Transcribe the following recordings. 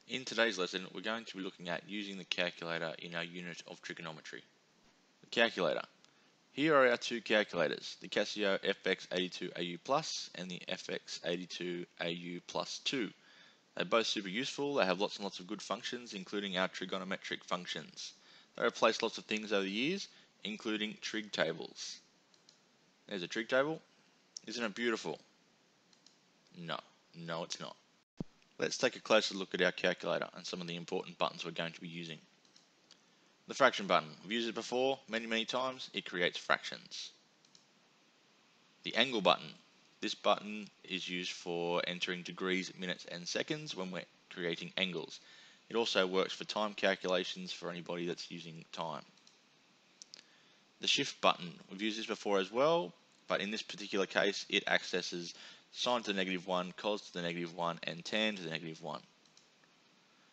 In today's lesson, we're going to be looking at using the calculator in our unit of trigonometry. The calculator. Here are our two calculators, the Casio FX82AU Plus and the FX82AU Plus 2. They're both super useful. They have lots and lots of good functions, including our trigonometric functions. They replace lots of things over the years, including trig tables. There's a trig table. Isn't it beautiful? No, it's not. Let's take a closer look at our calculator and some of the important buttons we're going to be using. The fraction button. We've used it before many times. It creates fractions. The angle button. This button is used for entering degrees, minutes and seconds when we're creating angles. It also works for time calculations for anybody that's using time. The shift button. We've used this before as well, but in this particular case it accesses sine to the -1, cos to the -1 and tan to the -1.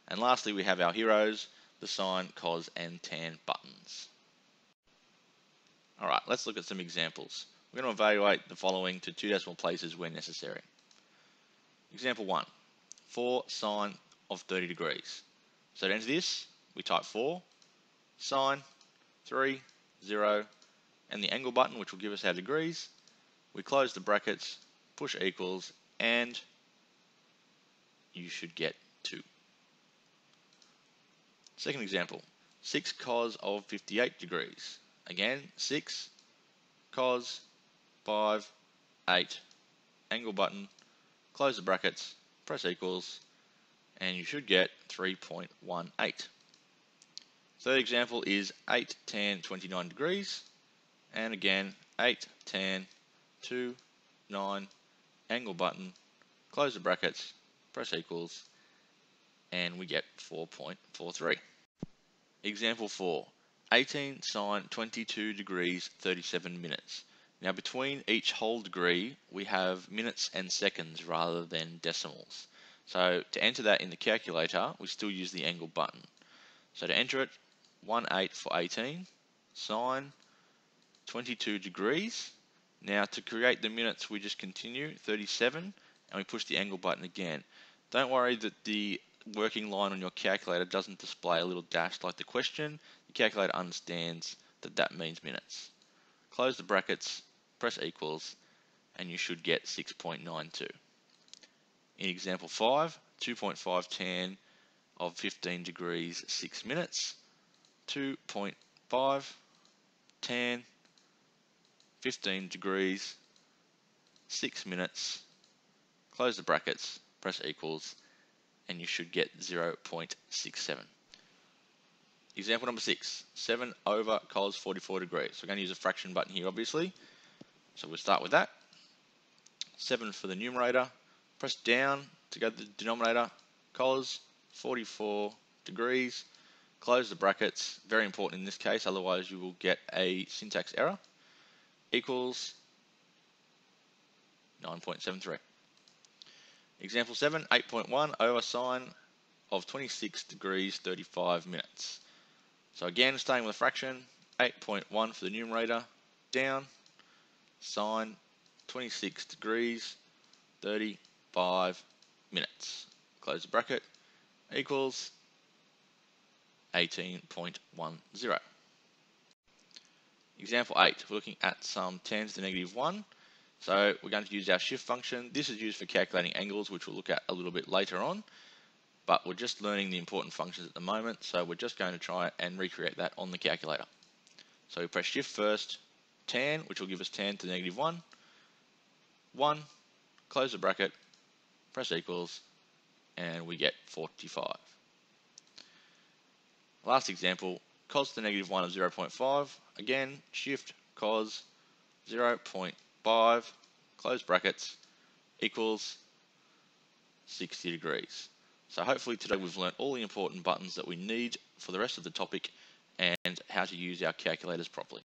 And lastly we have our heroes, the sine, cos and tan buttons. Alright, let's look at some examples. We're going to evaluate the following to two decimal places where necessary. Example 1. 4 sine of 30 degrees. So to enter this, we type 4, sine, 3, 0, and the angle button, which will give us our degrees. We close the brackets, push equals, and you should get 2. Second example, 6 cos of 58 degrees. Again, 6, cos, 5, 8, angle button, close the brackets, press equals, and you should get 3.18. Third example is 8 tan 29 degrees, and again, 8 tan 2, 9, angle button, close the brackets, press equals, and we get 4.43. Example 4, 18 sine 22 degrees 37 minutes. Now between each whole degree we have minutes and seconds rather than decimals. So to enter that in the calculator we still use the angle button. So to enter it, 18 for 18, sine 22 degrees. Now to create the minutes we just continue, 37, and we push the angle button again. Don't worry that the working line on your calculator doesn't display a little dash like the question. The calculator understands that that means minutes. Close the brackets, press equals, and you should get 6.92. In example 5, 2.5 tan of 15 degrees 6 minutes, 2.5 tan 15 degrees 6 minutes, close the brackets, press equals, and you should get 0.67. Example number 6, 7 over cos 44 degrees. So we're going to use a fraction button here obviously. So we'll start with that. 7 for the numerator, press down to go to the denominator, cos 44 degrees, close the brackets, very important in this case, otherwise you will get a syntax error, equals 9.73. Example 7, 8.1 over sine of 26 degrees 35 minutes. So again, starting with a fraction, 8.1 for the numerator, down, sine 26 degrees 35 minutes. Close the bracket, equals 18.10. Example 8, we're looking at some tan to the -1. So we're going to use our shift function. This is used for calculating angles, which we'll look at a little bit later on. But we're just learning the important functions at the moment, so we're just going to try and recreate that on the calculator. So we press shift first, tan, which will give us tan to the -1, 1, close the bracket, press equals, and we get 45. Last example, cos to the -1 of 0.5, again, shift, cos, 0.5, close brackets, equals 60 degrees. So hopefully today we've learned all the important buttons that we need for the rest of the topic and how to use our calculators properly.